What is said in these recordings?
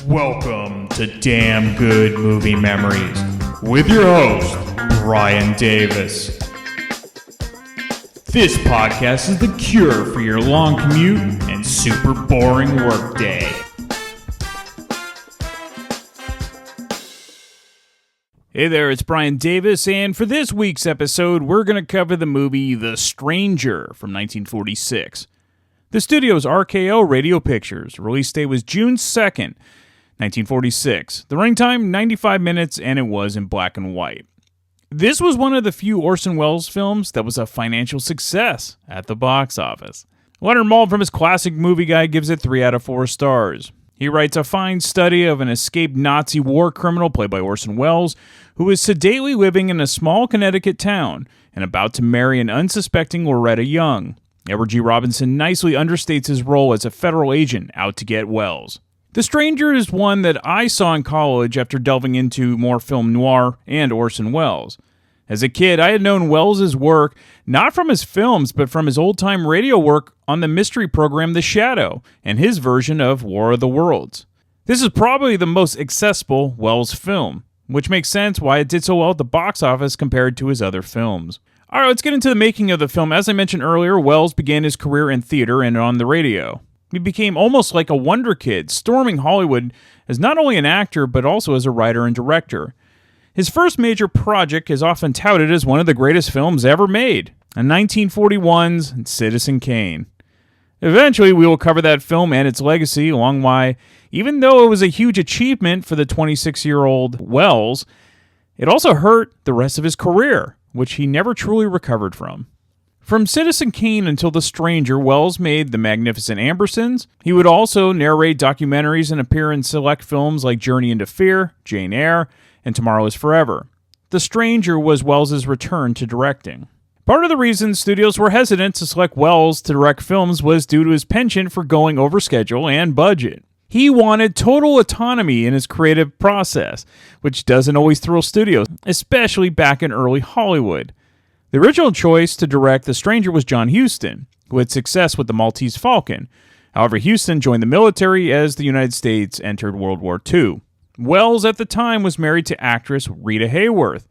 Welcome to Damn Good Movie Memories with your host, Brian Davis. This podcast is the cure for your long commute and super boring workday. Hey there, it's Brian Davis, and for this week's episode, we're going to cover the movie The Stranger from 1946. The studio's RKO Radio Pictures. Release date was June 2nd, 1946. The running time, 95 minutes, and it was in black and white. This was one of the few Orson Welles films that was a financial success at the box office. Leonard Maltin from his classic movie guide gives it 3 out of 4 stars. He writes a fine study of an escaped Nazi war criminal played by Orson Welles, who is sedately living in a small Connecticut town and about to marry an unsuspecting Loretta Young. Edward G. Robinson nicely understates his role as a federal agent out to get Welles. The Stranger is one that I saw in college after delving into more film noir and Orson Welles. As a kid, I had known Welles' work not from his films, but from his old-time radio work on the mystery program The Shadow and his version of War of the Worlds. This is probably the most accessible Welles film, which makes sense why it did so well at the box office compared to his other films. Alright, let's get into the making of the film. As I mentioned earlier, Welles began his career in theater and on the radio. He became almost like a wonder kid, storming Hollywood as not only an actor, but also as a writer and director. His first major project is often touted as one of the greatest films ever made, a 1941's Citizen Kane. Eventually, we will cover that film and its legacy, along why, even though it was a huge achievement for the 26-year-old Welles, it also hurt the rest of his career, which he never truly recovered from. From Citizen Kane until The Stranger, Welles made The Magnificent Ambersons. He would also narrate documentaries and appear in select films like Journey into Fear, Jane Eyre, and Tomorrow is Forever. The Stranger was Welles' return to directing. Part of the reason studios were hesitant to select Welles to direct films was due to his penchant for going over schedule and budget. He wanted total autonomy in his creative process, which doesn't always thrill studios, especially back in early Hollywood. The original choice to direct The Stranger was John Huston, who had success with The Maltese Falcon. However, Huston joined the military as the United States entered World War II. Welles at the time was married to actress Rita Hayworth.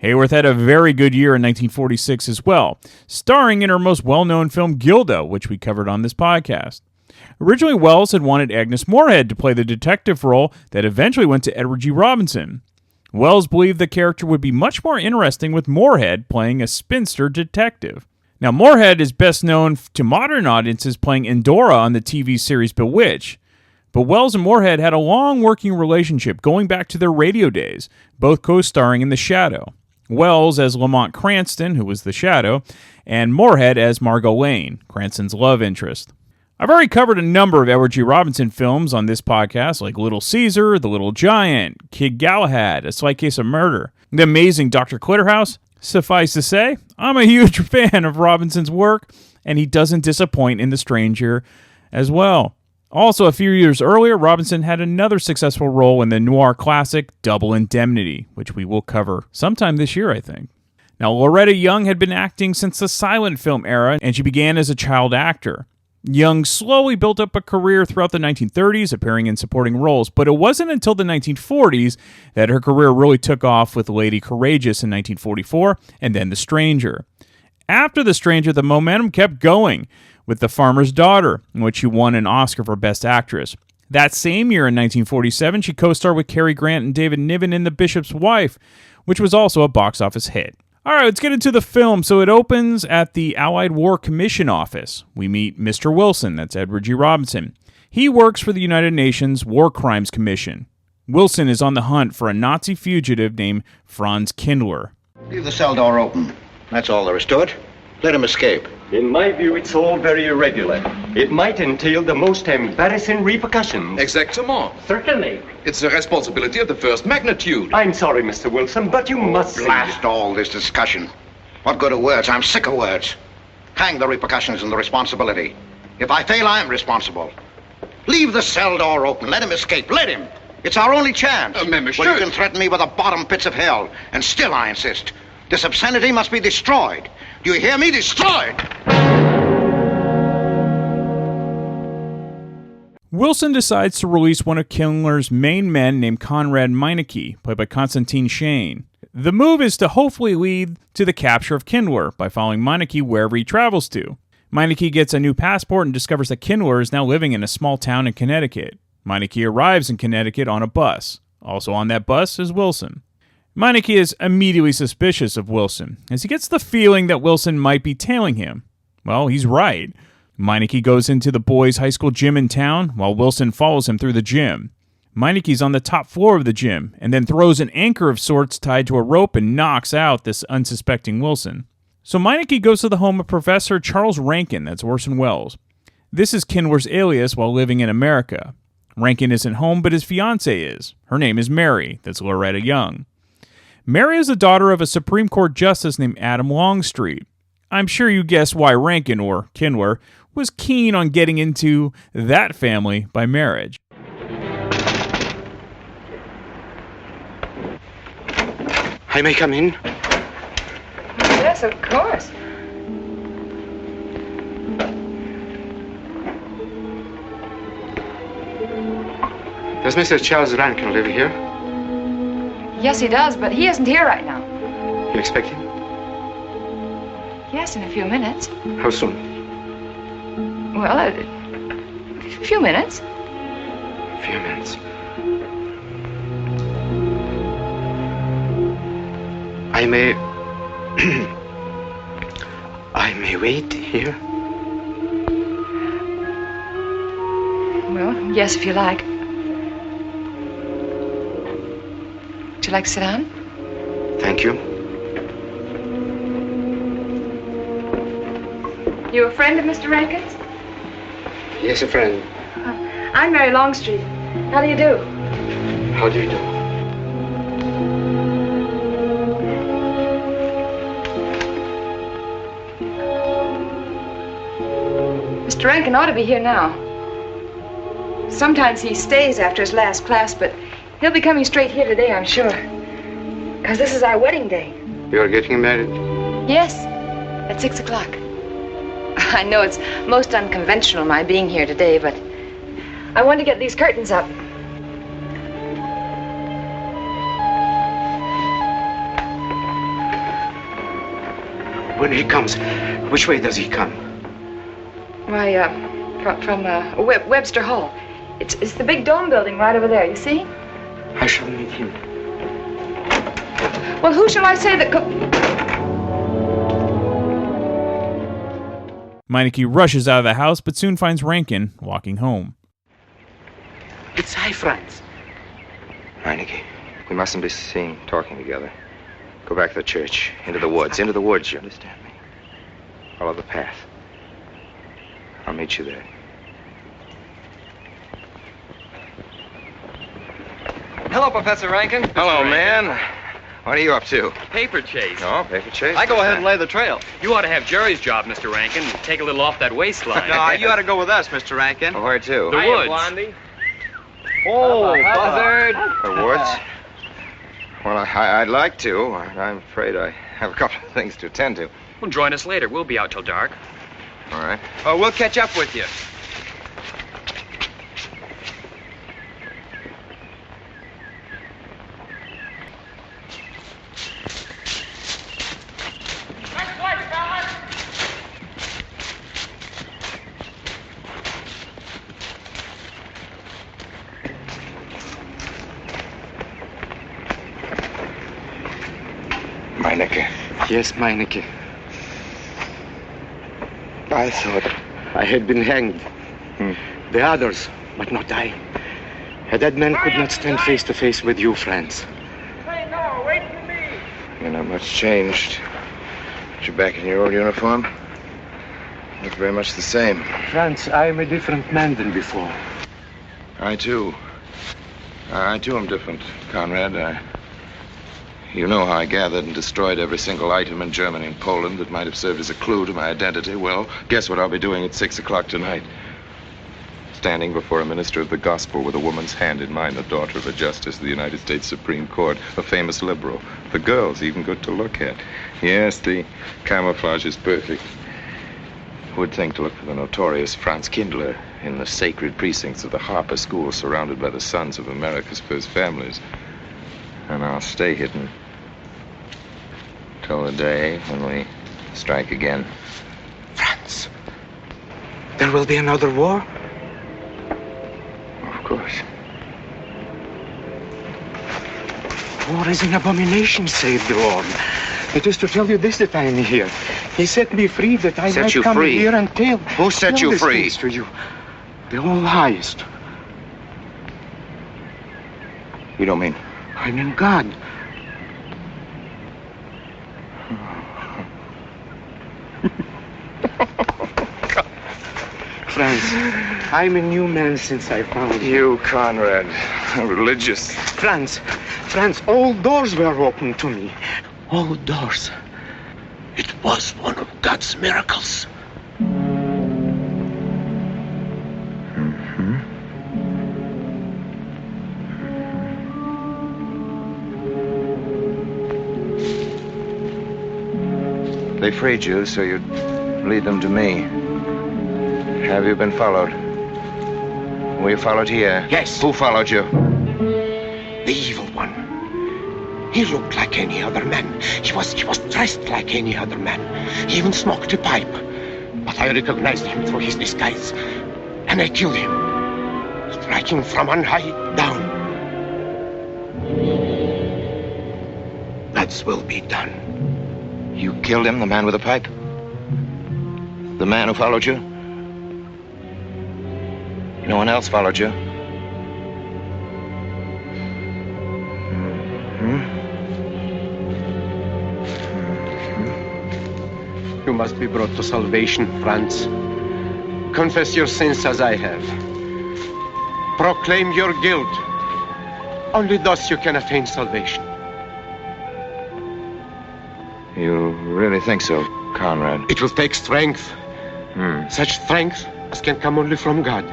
Hayworth had a very good year in 1946 as well, starring in her most well-known film Gilda, which we covered on this podcast. Originally, Welles had wanted Agnes Moorehead to play the detective role that eventually went to Edward G. Robinson. Welles believed the character would be much more interesting with Moorehead playing a spinster detective. Now, Moorehead is best known to modern audiences playing Endora on the TV series Bewitched, but Welles and Moorehead had a long working relationship going back to their radio days, both co-starring in The Shadow. Welles as Lamont Cranston, who was The Shadow, and Moorehead as Margot Lane, Cranston's love interest. I've already covered a number of Edward G. Robinson films on this podcast, like Little Caesar, The Little Giant, Kid Galahad, A Slight Case of Murder, The Amazing Dr. Clitterhouse. Suffice to say, I'm a huge fan of Robinson's work, and he doesn't disappoint in The Stranger as well. Also, a few years earlier, Robinson had another successful role in the noir classic Double Indemnity, which we will cover sometime this year, I think. Now, Loretta Young had been acting since the silent film era, and she began as a child actor. Young slowly built up a career throughout the 1930s, appearing in supporting roles, but it wasn't until the 1940s that her career really took off with Lady Courageous in 1944, and then The Stranger. After The Stranger, the momentum kept going, with The Farmer's Daughter, in which she won an Oscar for Best Actress. That same year, in 1947, she co-starred with Cary Grant and David Niven in The Bishop's Wife, which was also a box office hit. All right, let's get into the film. So it opens at the Allied War Commission office. We meet Mr. Wilson, that's Edward G. Robinson. He works for the United Nations War Crimes Commission. Wilson is on the hunt for a Nazi fugitive named Franz Kindler. Leave the cell door open. That's all there is to it. Let him escape. In my view, it's all very irregular. It might entail the most embarrassing repercussions. Exactement. Certainly. It's a responsibility of the first magnitude. I'm sorry, Mr. Wilson, but you must Blast all this discussion. What good are words? I'm sick of words. Hang the repercussions and the responsibility. If I fail, I'm responsible. Leave the cell door open. Let him escape. Let him. It's our only chance. Monsieur. Well, you can threaten me with the bottom pits of hell, and still I insist. This obscenity must be destroyed. Do you hear me? Destroyed! Wilson decides to release one of Kindler's main men named Conrad Meineke, played by Constantine Shane. The move is to hopefully lead to the capture of Kindler by following Meineke wherever he travels to. Meineke gets a new passport and discovers that Kindler is now living in a small town in Connecticut. Meineke arrives in Connecticut on a bus. Also on that bus is Wilson. Meineke is immediately suspicious of Wilson, as he gets the feeling that Wilson might be tailing him. Well, he's right. Meineke goes into the boys' high school gym in town, while Wilson follows him through the gym. Meineke's on the top floor of the gym, and then throws an anchor of sorts tied to a rope and knocks out this unsuspecting Wilson. So Meineke goes to the home of Professor Charles Rankin, that's Orson Welles. This is Kindler's alias while living in America. Rankin isn't home, but his fiancée is. Her name is Mary, that's Loretta Young. Mary is the daughter of a Supreme Court justice named Adam Longstreet. I'm sure you guessed why Rankin, or Kindler, was keen on getting into that family by marriage. I may come in? Yes, of course. Does Mr. Charles Rankin live here? Yes, he does, but he isn't here right now. You expect him? Yes, in a few minutes. How soon? Well, a few minutes. A few minutes. I may wait here? Well, yes, if you like. Would you like to sit down? Thank you. You a friend of Mr. Rankin's? Yes, a friend. I'm Mary Longstreet. How do you do? How do you do? Mr. Rankin ought to be here now. Sometimes he stays after his last class, but he'll be coming straight here today, I'm sure. Because this is our wedding day. You're getting married? Yes, at 6 o'clock. I know it's most unconventional, my being here today, but I want to get these curtains up. When he comes, which way does he come? Why, from Webster Hall. It's the big dome building right over there, you see? I shall meet him. Well, who shall I say that Meineke rushes out of the house, but soon finds Rankin walking home. It's I, Franz. Meineke, we mustn't be seen talking together. Go back to the church, into the woods, you understand me? Follow the path. I'll meet you there. Hello, Professor Rankin. Hello, man. What are you up to? Paper chase. Oh, paper chase? I go ahead and lay the trail. You ought to have Jerry's job, Mr. Rankin. Take a little off that waistline. No, you ought to go with us, Mr. Rankin. Oh, where to? The woods. Blondie. Oh, buzzard. The woods? Well, I'd like to. I'm afraid I have a couple of things to attend to. Well, join us later. We'll be out till dark. All right. Oh, we'll catch up with you. Meineke. Yes, Meineke. I thought I had been hanged. The others, but not I. A dead man could not stand face to face with you, Franz. You're not much changed. You're back in your old uniform. Look very much the same. Franz, I am a different man than before. I too am different, Conrad. You know how I gathered and destroyed every single item in Germany and Poland that might have served as a clue to my identity. Well, guess what I'll be doing at 6 o'clock tonight? Standing before a minister of the gospel with a woman's hand in mine, the daughter of a justice of the United States Supreme Court, a famous liberal. The girl's even good to look at. Yes, the camouflage is perfect. Who would think to look for the notorious Franz Kindler in the sacred precincts of the Harper School, surrounded by the sons of America's first families. And I'll stay hidden till the day when we strike again. Franz, there will be another war? Of course. War is an abomination, save the Lord. It is to tell you this that I am here. He set me free that I might come here and tell. Who set you free? To you. The all highest. You don't mean? I mean God. Franz, I'm a new man since I found you. You, Conrad, religious. Franz, all doors were open to me. All doors. It was one of God's miracles. They freed you so you'd lead them to me. Have you been followed? Were you followed here? Yes. Who followed you? The evil one. He looked like any other man. He was dressed like any other man. He even smoked a pipe. But I recognized him through his disguise. And I killed him, striking from on high down. God's will be done. You killed him, the man with the pipe? The man who followed you? No one else followed you? You must be brought to salvation, Franz. Confess your sins as I have. Proclaim your guilt. Only thus you can attain salvation. You really think so, Conrad? It will take strength. Such strength as can come only from God.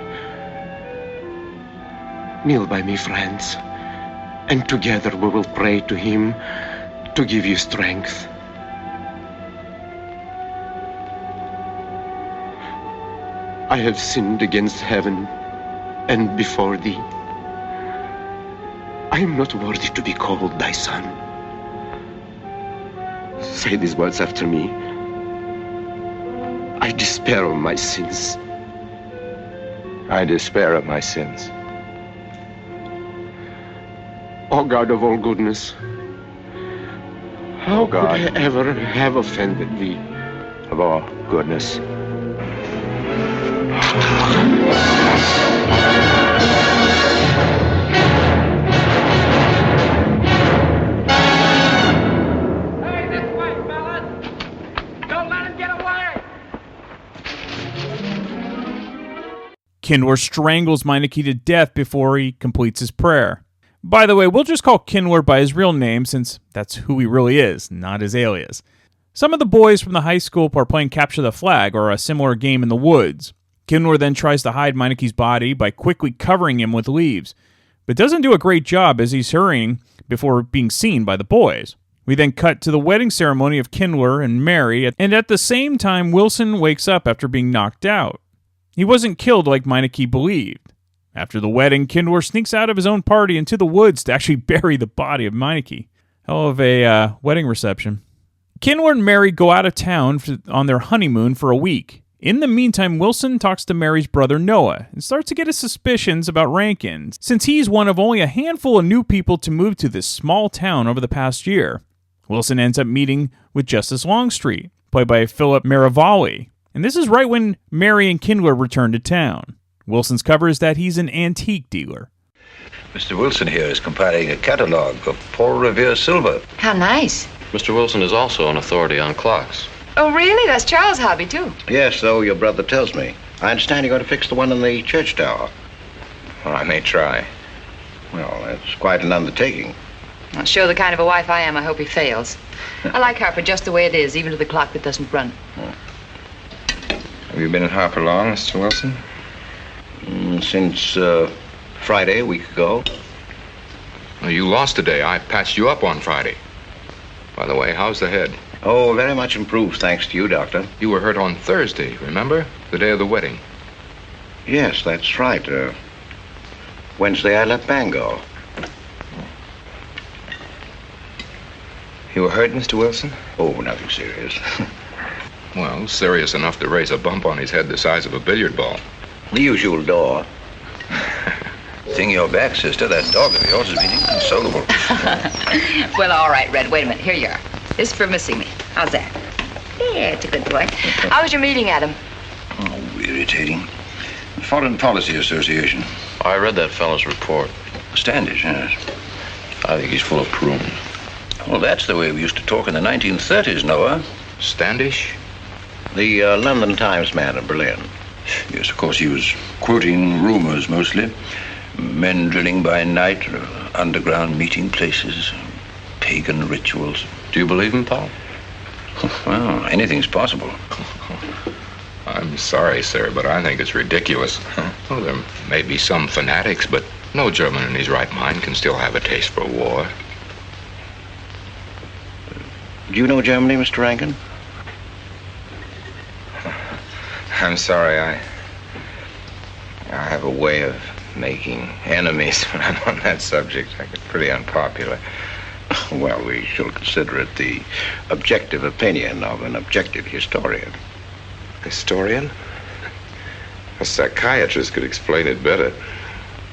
Kneel by me, Franz, and together we will pray to Him to give you strength. I have sinned against heaven and before thee. I am not worthy to be called thy son. Say these words after me. I despair of my sins. I despair of my sins. O God of all goodness, how could I ever have offended thee? Of all goodness. Hey, this way, fellas! Don't let him get away! Kindler strangles Meineke to death before he completes his prayer. By the way, we'll just call Kindler by his real name since that's who he really is, not his alias. Some of the boys from the high school are playing Capture the Flag or a similar game in the woods. Kindler then tries to hide Meineke's body by quickly covering him with leaves, but doesn't do a great job as he's hurrying before being seen by the boys. We then cut to the wedding ceremony of Kindler and Mary, and at the same time Wilson wakes up after being knocked out. He wasn't killed like Meineke believed. After the wedding, Kindler sneaks out of his own party into the woods to actually bury the body of Meineke. Hell of a wedding reception. Kindler and Mary go out of town on their honeymoon for a week. In the meantime, Wilson talks to Mary's brother Noah and starts to get his suspicions about Rankin, since he's one of only a handful of new people to move to this small town over the past year. Wilson ends up meeting with Justice Longstreet, played by Philip Marivalli, and this is right when Mary and Kindler return to town. Wilson's cover is that he's an antique dealer. Mr. Wilson here is compiling a catalog of Paul Revere silver. How nice. Mr. Wilson is also an authority on clocks. Oh, really? That's Charles' hobby, too. Yes, so your brother tells me. I understand you're going to fix the one in the church tower. Well, I may try. Well, that's quite an undertaking. Well, sure, the kind of a wife I am, I hope he fails. I like Harper just the way it is, even to the clock that doesn't run. Have you been in Harper long, Mr. Wilson? Since Friday, a week ago. Well, you lost today. I patched you up on Friday. By the way, how's the head? Oh, very much improved, thanks to you, Doctor. You were hurt on Thursday, remember? The day of the wedding. Yes, that's right. Wednesday I left Bangor. You were hurt, Mr. Wilson? Oh, nothing serious. Well, serious enough to raise a bump on his head the size of a billiard ball. The usual door. Thing your back, sister. That dog of yours has been inconsolable. Well, all right, Red. Wait a minute. Here you are. This is for missing me. How's that? Yeah, it's a good boy. How was your meeting, Adam? Oh, irritating. Foreign Policy Association. I read that fellow's report. Standish, yes. I think he's full of prunes. Well, that's the way we used to talk in the 1930s, Noah. Standish? The London Times man in Berlin. Yes, of course, he was quoting rumors mostly. Men drilling by night, underground meeting places, pagan rituals. Do you believe him, Paul? Well, anything's possible. I'm sorry, sir, but I think it's ridiculous. Well, there may be some fanatics, but no German in his right mind can still have a taste for war. Do you know Germany, Mr. Rankin? I'm sorry, I have a way of making enemies when I'm on that subject. I get pretty unpopular. Well, we shall consider it the objective opinion of an objective historian. Historian? A psychiatrist could explain it better.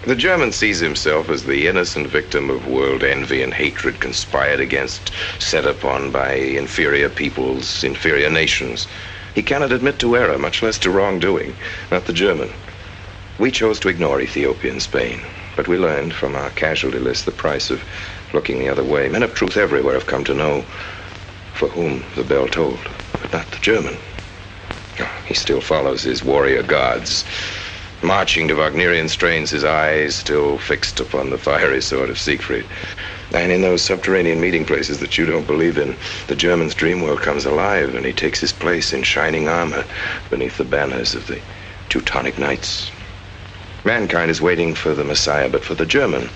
The German sees himself as the innocent victim of world envy and hatred conspired against, set upon by inferior peoples, inferior nations. He cannot admit to error, much less to wrongdoing. Not the German. We chose to ignore Ethiopia and Spain, but we learned from our casualty list the price of looking the other way. Men of truth everywhere have come to know for whom the bell tolled, but not the German. He still follows his warrior gods, marching to Wagnerian strains, his eyes still fixed upon the fiery sword of Siegfried. And in those subterranean meeting places that you don't believe in, the German's dream world comes alive, and he takes his place in shining armor beneath the banners of the Teutonic Knights. Mankind is waiting for the Messiah, but for the German,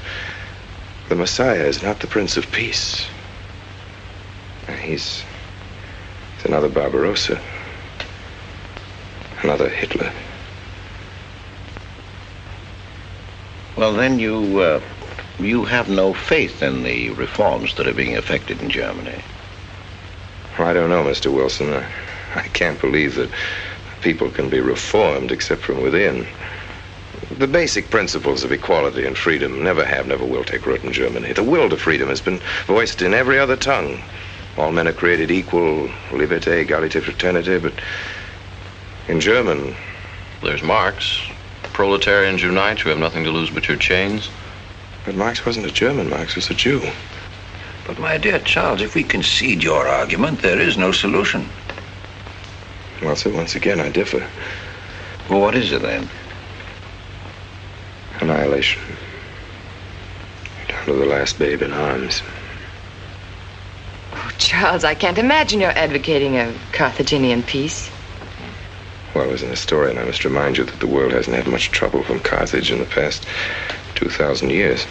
the Messiah is not the Prince of Peace. He's another Barbarossa, another Hitler. Well, then you have no faith in the reforms that are being effected in Germany. Well, I don't know, Mr. Wilson. I can't believe that people can be reformed except from within. The basic principles of equality and freedom never have, never will take root in Germany. The will to freedom has been voiced in every other tongue. All men are created equal, liberté, égalité, fraternité, but in German... There's Marx. Proletarians unite, you have nothing to lose but your chains. But Marx wasn't a German, Marx was a Jew. But my dear Charles, if we concede your argument, there is no solution. Well, sir, once again, I differ. Well, what is it then? Annihilation. Down to the last babe in arms. Oh, Charles, I can't imagine you're advocating a Carthaginian peace. Well, as an historian, I must remind you that the world hasn't had much trouble from Carthage in the past 2,000 years.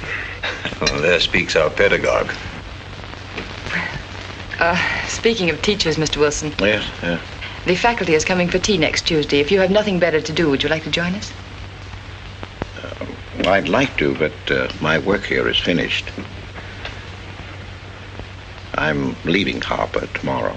Well, there speaks our pedagogue. Speaking of teachers, Mr. Wilson. Yes, yeah. The faculty is coming for tea next Tuesday. If you have nothing better to do, would you like to join us? Well, I'd like to, but my work here is finished. I'm leaving Harper tomorrow.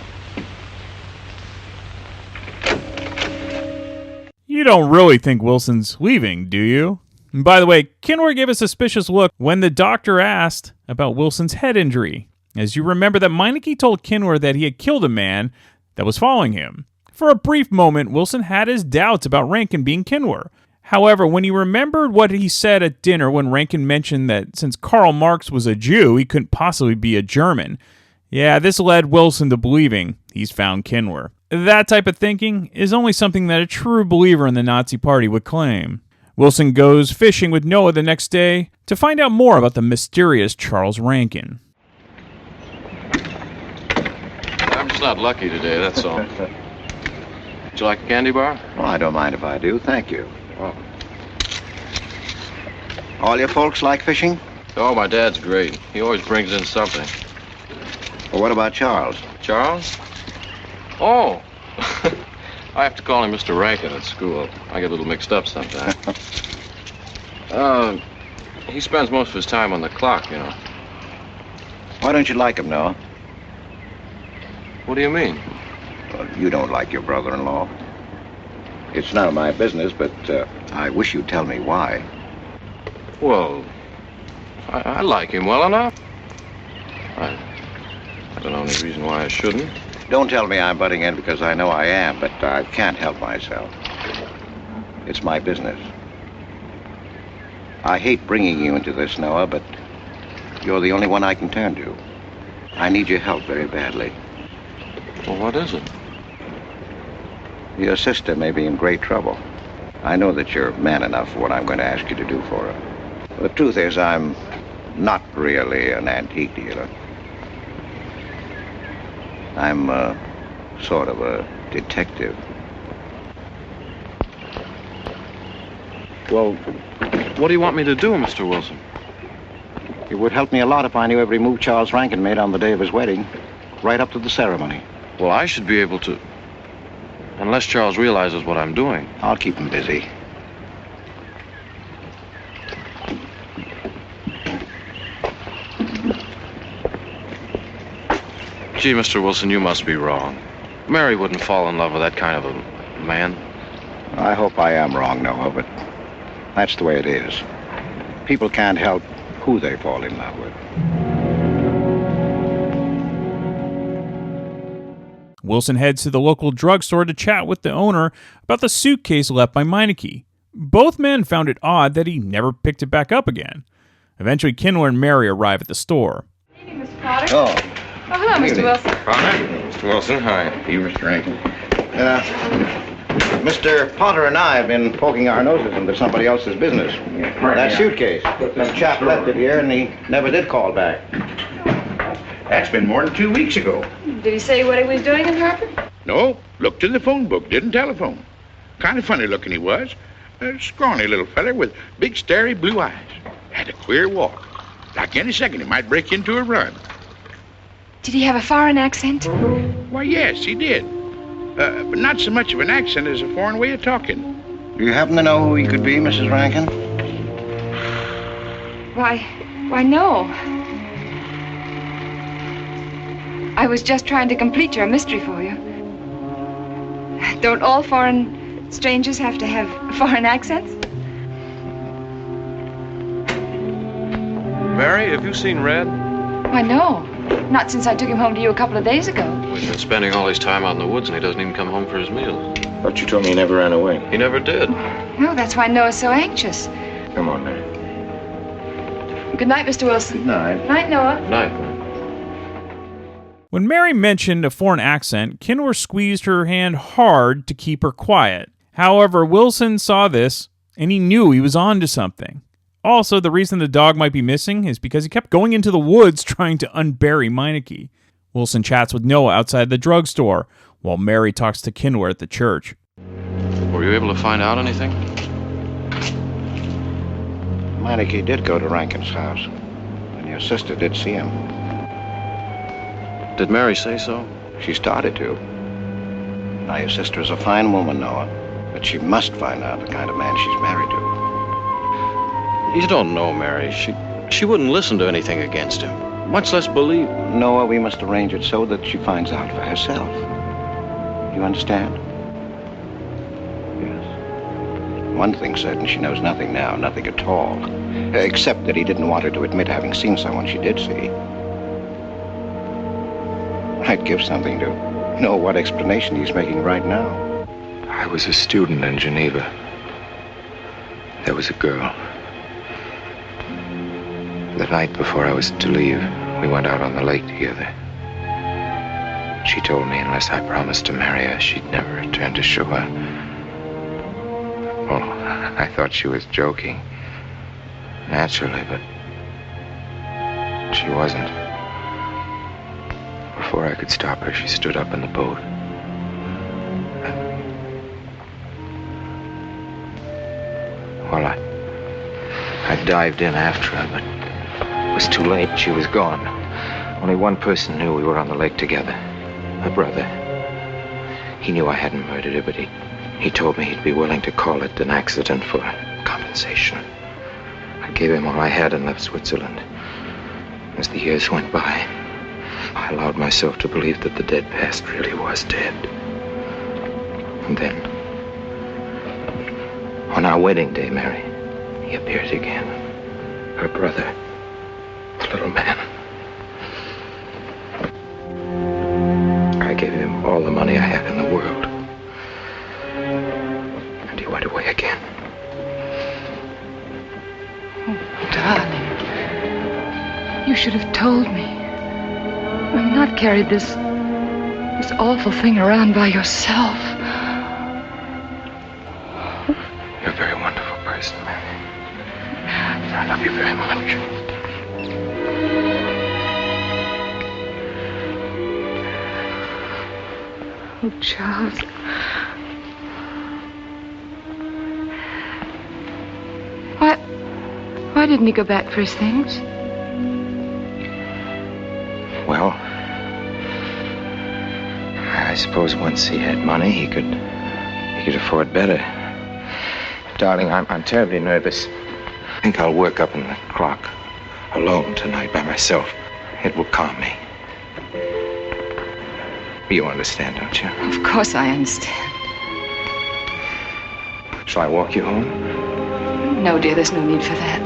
You don't really think Wilson's leaving, do you? And by the way, Kinwer gave a suspicious look when the doctor asked about Wilson's head injury. As you remember that Meineke told Kinwer that he had killed a man that was following him. For a brief moment, Wilson had his doubts about Rankin being Kinwer. However, when he remembered what he said at dinner when Rankin mentioned that since Karl Marx was a Jew, he couldn't possibly be a German, yeah, this led Wilson to believing he's found Kinwer. That type of thinking is only something that a true believer in the Nazi Party would claim. Wilson goes fishing with Noah the next day to find out more about the mysterious Charles Rankin. I'm just not lucky today, that's all. Would you like a candy bar? Well, I don't mind if I do, thank you. Oh. All your folks like fishing? Oh, my dad's great. He always brings in something. Well, what about Charles? Charles? Oh, I have to call him Mr. Rankin at school. I get a little mixed up sometimes. He spends most of his time on the clock, you know. Why don't you like him, Noah? What do you mean? Well, you don't like your brother-in-law. It's none of my business, but I wish you'd tell me why. Well, I like him well enough. I don't know any reason why I shouldn't. Don't tell me I'm butting in because I know I am, but I can't help myself. It's my business. I hate bringing you into this, Noah, but you're the only one I can turn to. I need your help very badly. Well, what is it? Your sister may be in great trouble. I know that you're man enough for what I'm going to ask you to do for her. The truth is, I'm not really an antique dealer. I'm sort of a detective. Well, what do you want me to do, Mr. Wilson? It would help me a lot if I knew every move Charles Rankin made on the day of his wedding, right up to the ceremony. Well, I should be able to, unless Charles realizes what I'm doing. I'll keep him busy. Gee, Mr. Wilson, you must be wrong. Mary wouldn't fall in love with that kind of a man. I hope I am wrong, Noah, but that's the way it is. People can't help who they fall in love with. Wilson heads to the local drugstore to chat with the owner about the suitcase left by Meineke. Both men found it odd that he never picked it back up again. Eventually, Kindler and Mary arrive at the store. Good evening, Mr. Potter. Oh. Oh, hello, Mr. Wilson. Hi, Mr. Wilson. Hi. You, Mr. Rankin. Mr. Potter and I have been poking our noses into somebody else's business. That suitcase. Some chap left it here, and he never did call back. That's been more than 2 weeks ago. Did he say what he was doing in Hartford? No, looked in the phone book, didn't telephone. Kind of funny looking he was. A scrawny little feller with big starry blue eyes. Had a queer walk. Like any second he might break into a run. Did he have a foreign accent? Why, yes, he did. But not so much of an accent as a foreign way of talking. Do you happen to know who he could be, Mrs. Rankin? Why, no. I was just trying to complete your mystery for you. Don't all foreign strangers have to have foreign accents? Mary, have you seen Red? Why, no. Not since I took him home to you a couple of days ago. We've been spending all his time out in the woods, and he doesn't even come home for his meals. But you told me he never ran away. He never did. No, that's why Noah's so anxious. Come on, Mary. Good night, Mr. Wilson. Good night. Night, Noah. Night. When Mary mentioned a foreign accent, Kindler squeezed her hand hard to keep her quiet. However, Wilson saw this, and he knew he was on to something. Also, the reason the dog might be missing is because he kept going into the woods trying to unbury Meineke. Wilson chats with Noah outside the drugstore, while Mary talks to Kindler at the church. Were you able to find out anything? Meineke did go to Rankin's house, and your sister did see him. Did Mary say so? She started to. Now, your sister is a fine woman, Noah, but she must find out the kind of man she's married to. You don't know, Mary. She wouldn't listen to anything against him, much less believe. Noah, we must arrange it so that she finds out for herself. You understand? Yes. One thing's certain, she knows nothing now, nothing at all. Except that he didn't want her to admit having seen someone she did see. I'd give something to know what explanation he's making right now. I was a student in Geneva. There was a girl. The night before I was to leave, we went out on the lake together. She told me unless I promised to marry her, she'd never return to shore. Well, I thought she was joking. Naturally, but she wasn't. Before I could stop her, she stood up in the boat. Well, I dived in after her, but it was too late. She was gone. Only one person knew we were on the lake together. My brother. He knew I hadn't murdered her, but he told me he'd be willing to call it an accident for compensation. I gave him all I had and left Switzerland. As the years went by, I allowed myself to believe that the dead past really was dead. And then, on our wedding day, Mary, he appeared again. Her brother, the little man. I gave him all the money I had in the world. And he went away again. Oh, darling. You should have told me. I've not carried this awful thing around by yourself. You're a very wonderful person, Mary. I love you very much. Oh, Charles. Why didn't he go back for his things? Well, I suppose once he had money, he could afford better. Darling, I'm terribly nervous. I think I'll work up in the clock alone tonight by myself. It will calm me. You understand, don't you? Of course I understand. Shall I walk you home? No, dear, there's no need for that.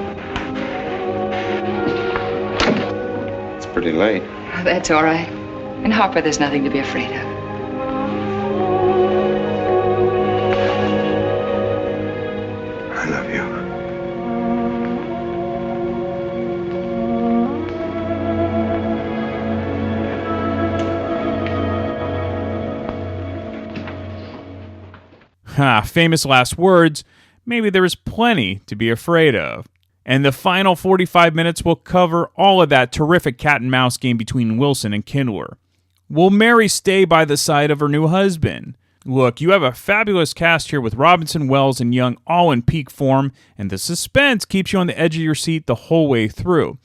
It's pretty late. Oh, that's all right. In Harper, there's nothing to be afraid of. I love you. Famous last words. Maybe there is plenty to be afraid of. And the final 45 minutes will cover all of that terrific cat and mouse game between Wilson and Kindler. Will Mary stay by the side of her new husband? Look, you have a fabulous cast here with Robinson, Wells, and Young all in peak form, and the suspense keeps you on the edge of your seat the whole way through.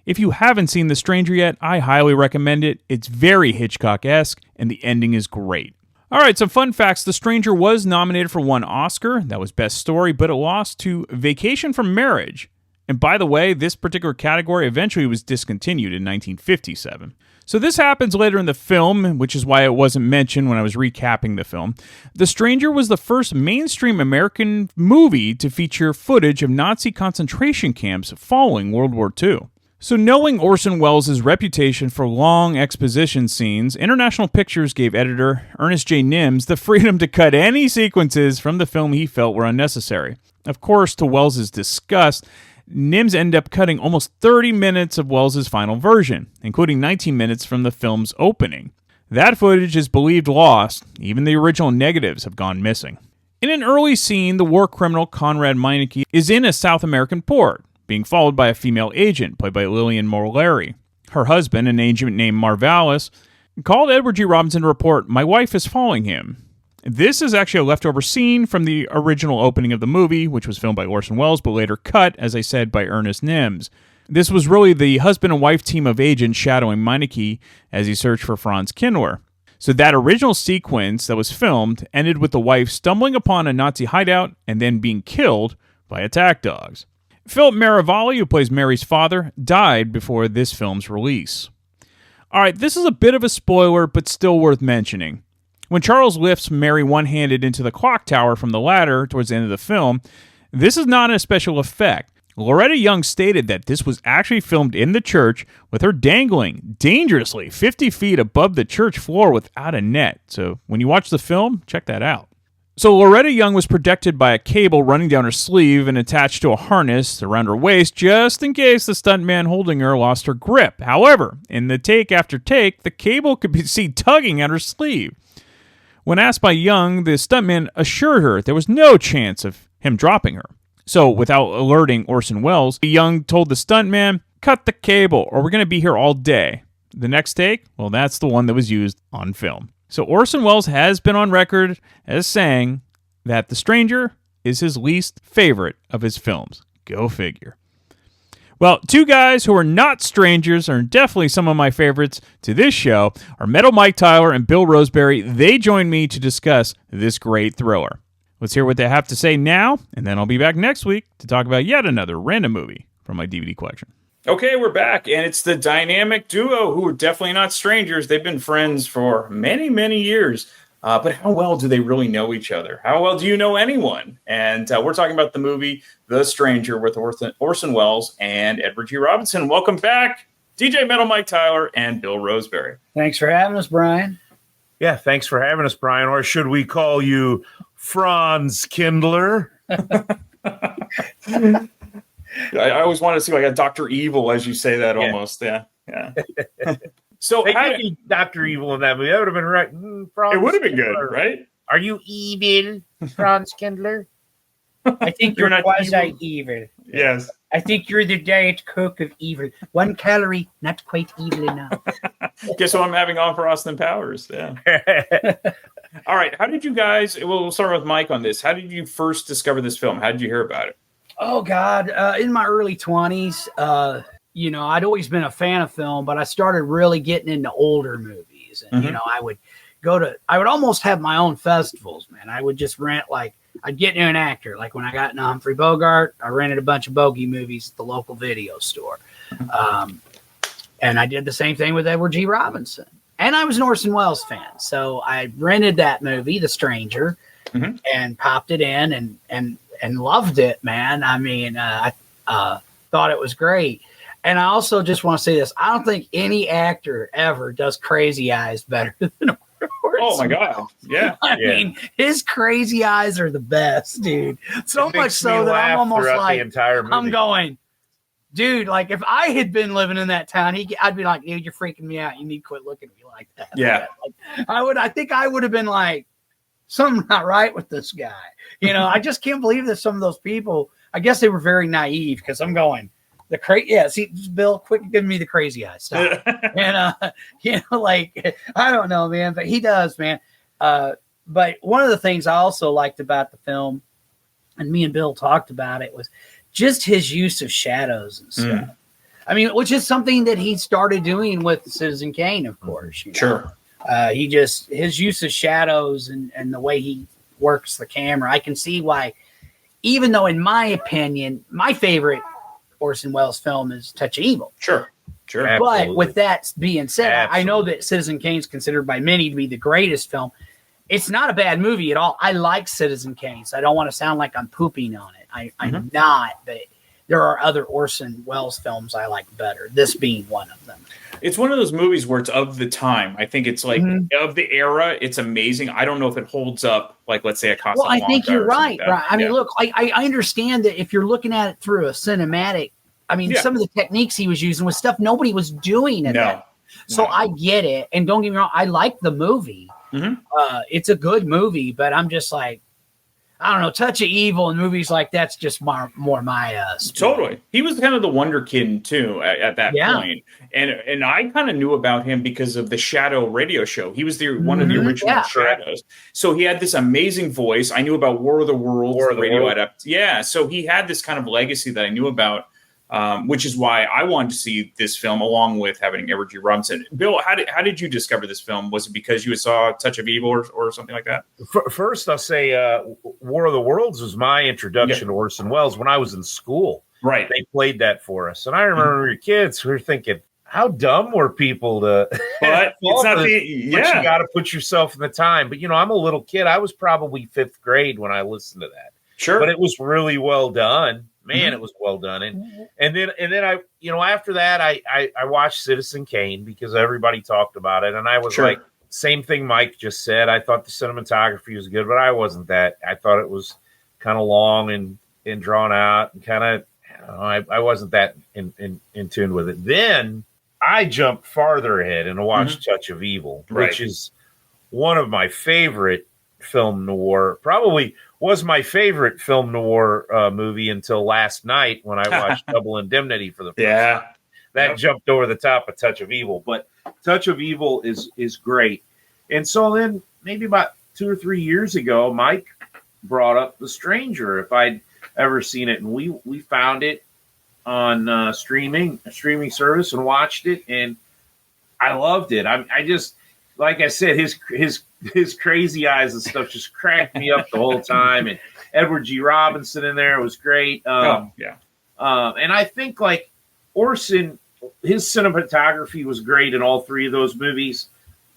If you haven't seen The Stranger yet, I highly recommend it. It's very Hitchcock-esque, and the ending is great. All right, some fun facts. The Stranger was nominated for one Oscar. That was Best Story, but it lost to Vacation from Marriage. And by the way, this particular category eventually was discontinued in 1957. So this happens later in the film, which is why it wasn't mentioned when I was recapping the film. The Stranger was the first mainstream American movie to feature footage of Nazi concentration camps following World War II. So knowing Orson Welles' reputation for long exposition scenes, International Pictures gave editor Ernest J. Nims the freedom to cut any sequences from the film he felt were unnecessary. Of course, to Welles' disgust, Nims ended up cutting almost 30 minutes of Welles' final version, including 19 minutes from the film's opening. That footage is believed lost. Even the original negatives have gone missing. In an early scene, the war criminal Conrad Meineke is in a South American port, being followed by a female agent, played by Lillian Mollari. Her husband, an agent named Marvalis, called Edward G. Robinson to report, "My wife is following him." This is actually a leftover scene from the original opening of the movie, which was filmed by Orson Welles, but later cut, as I said, by Ernest Nims. This was really the husband and wife team of agents shadowing Meineke as he searched for Franz Kindler. So that original sequence that was filmed ended with the wife stumbling upon a Nazi hideout and then being killed by attack dogs. Philip Marivalli, who plays Mary's father, died before this film's release. All right, this is a bit of a spoiler, but still worth mentioning. When Charles lifts Mary one-handed into the clock tower from the ladder towards the end of the film, this is not a special effect. Loretta Young stated that this was actually filmed in the church with her dangling dangerously 50 feet above the church floor without a net. So when you watch the film, check that out. So Loretta Young was protected by a cable running down her sleeve and attached to a harness around her waist just in case the stuntman holding her lost her grip. However, in the take after take, the cable could be seen tugging at her sleeve. When asked by Young, the stuntman assured her there was no chance of him dropping her. So, without alerting Orson Welles, Young told the stuntman, "Cut the cable, or we're going to be here all day." The next take, well, that's the one that was used on film. So Orson Welles has been on record as saying that The Stranger is his least favorite of his films. Go figure. Well, two guys who are not strangers are definitely some of my favorites to this show are Metal Mike Tyler and Bill Roseberry. They joined me to discuss this great thriller. Let's hear what they have to say now, and then I'll be back next week to talk about yet another random movie from my DVD collection. Okay, we're back, and it's the dynamic duo who are definitely not strangers. They've been friends for many, many years. But how well do they really know each other? How well do you know anyone? And we're talking about the movie The Stranger with Orson Welles and Edward G. Robinson. Welcome back, DJ Metal Mike Tyler and Bill Roseberry. Thanks for having us, Brian. Yeah, thanks for having us, Brian. Or should we call you Franz Kindler? I always wanted to see like a Dr. Evil as you say that almost. Yeah. So they could be Dr. Evil in that movie. That would have been right. Franz it would have been Kindler. Good, right? Are you evil, Franz Kindler? I think you're not quasi-evil. Yes. I think you're the Diet Coke of evil. 1 calorie, not quite evil enough. Guess what I'm having on for Austin Powers? Yeah. All right. How did you guys? We'll start with Mike on this. How did you first discover this film? How did you hear about it? Oh God! In my early 20s, I'd always been a fan of film, but I started really getting into older movies. And, I would almost have my own festivals, man. I would just rent, I'd get into an actor. Like when I got into Humphrey Bogart, I rented a bunch of Bogey movies at the local video store. And I did the same thing with Edward G. Robinson. And I was an Orson Welles fan. So I rented that movie, The Stranger, and popped it in and loved it, man. I mean, I thought it was great. And I also just want to say this. I don't think any actor ever does Crazy Eyes better than Orson. Oh, my God. Yeah. I mean, his crazy eyes are the best, dude. So much so that I'm almost like, the entire movie. I'm going, dude, like if I had been living in that town, I'd be like, dude, you're freaking me out. You need to quit looking at me like that. Yeah. I think I would have been like, something's not right with this guy. I just can't believe that some of those people, I guess they were very naive because I'm going, see, Bill, quit giving me the crazy eye stuff. And, I don't know, man, but he does, man. But one of the things I also liked about the film, and me and Bill talked about it, was just his use of shadows and stuff. I mean, which is something that he started doing with Citizen Kane, of course. Sure. His use of shadows and the way he works the camera, I can see why, even though in my opinion, my favorite Orson Welles film is Touch of Evil. Sure. Absolutely. But with that being said, I know that Citizen Kane is considered by many to be the greatest film. It's not a bad movie at all. I like Citizen Kane, so I don't want to sound like I'm pooping on it. I'm not, but there are other Orson Welles films I like better, this being one of them. It's one of those movies where it's of the time. I think it's like of the era. It's amazing. I don't know if it holds up, like, let's say, a Casablanca. Well, I think you're right. Like I mean, look, I understand that if you're looking at it through a cinematic, I mean, some of the techniques he was using was stuff nobody was doing at that. So I get it. And don't get me wrong, I like the movie. It's a good movie, but I'm just like, I don't know, Touch of Evil and movies like that's just more my speed. Totally. He was kind of the wonder kid too at that point. And I kind of knew about him because of the Shadow radio show. He was one of the original Shadows. So he had this amazing voice. I knew about War of the Worlds, the radio adapt. Yeah. So he had this kind of legacy that I knew about, which is why I wanted to see this film along with having Edward G. Robinson. Bill, how did you discover this film? Was it because you saw Touch of Evil or something like that? First, I'll say War of the Worlds was my introduction to Orson Welles when I was in school. Right. They played that for us. And I remember we were kids, we were thinking, how dumb were people to but it's not but you got to put yourself in the time. But, I'm a little kid. I was probably 5th grade when I listened to that. Sure. But it was really well done. Man, it was well done. And then I, after that, I watched Citizen Kane because everybody talked about it. And I was like, same thing Mike just said. I thought the cinematography was good, but I wasn't that. I thought it was kind of long and drawn out and kind of, I wasn't that in tune with it. Then I jumped farther ahead and watched Touch of Evil, which is one of my favorite film noir, probably was my favorite film noir movie until last night when I watched Double Indemnity for the first time. That jumped over the top of Touch of Evil, but Touch of Evil is great. And so then maybe about 2 or 3 years ago, Mike brought up The Stranger, if I'd ever seen it, and we found it on streaming service and watched it, and I loved it. I just, like I said, his crazy eyes and stuff just cracked me up the whole time. And Edward G. Robinson in there was great. And I think like Orson, his cinematography was great in all three of those movies,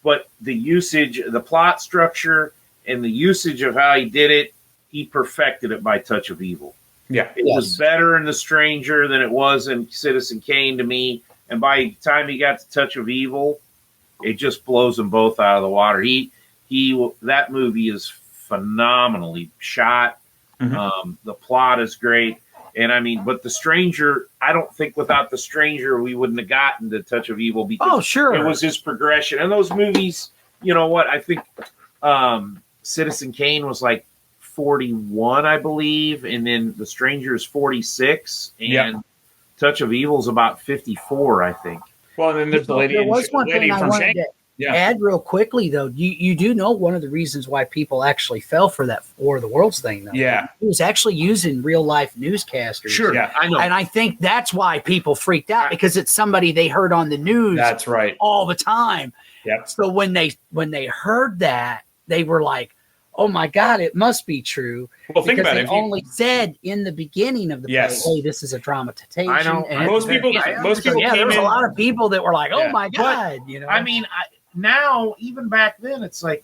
but the usage, the plot structure, and the usage of how he did it, he perfected it by Touch of Evil. Yeah, it was better in The Stranger than it was in Citizen Kane to me. And by the time he got to Touch of Evil, it just blows them both out of the water. That movie is phenomenally shot. The plot is great. And I mean, but The Stranger, I don't think without The Stranger, we wouldn't have gotten to Touch of Evil because it was his progression. And those movies, you know what? I think Citizen Kane was like 41, I believe. And then The Stranger is 46. And Touch of Evil is about 54, I think. Well, and then there's the lady, there was one thing I wanted to add real quickly, though. You do know one of the reasons why people actually fell for that War of the Worlds thing, though. Yeah. He was actually using real life newscasters. Sure. Yeah, I know. And I think that's why people freaked out, because it's somebody they heard on the news. That's right. All the time. Yep. So when they heard that, they were like, oh my God, it must be true. Well, think about it. They only said in the beginning of the play, hey, this is a dramatization. I know. And most people there came was in. a lot of people that were like, oh my But, God. You know, I mean, now, even back then, it's like,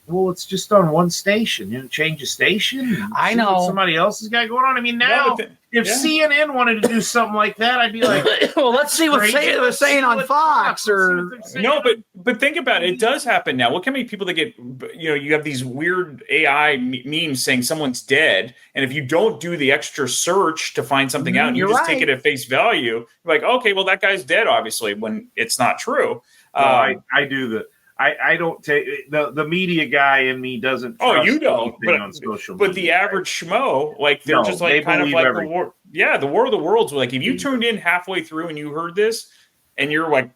well, it's just on one station. You know, change a station. I see know. what somebody else has got going on. I mean, now, if CNN wanted to do something like that, I'd be like, well, let's see what they're saying on Fox or. No, but think about it. It does happen now. Look how many people that get, you have these weird AI memes saying someone's dead. And if you don't do the extra search to find something out, and you just take it at face value, you're like, okay, well, that guy's dead, obviously, when it's not true. I do the. I don't take the media guy in me doesn't. Oh, you don't. But on social media. But the average schmo, like they're just like kind of like the war. Yeah, the War of the Worlds. Like if you tuned in halfway through and you heard this, and you're like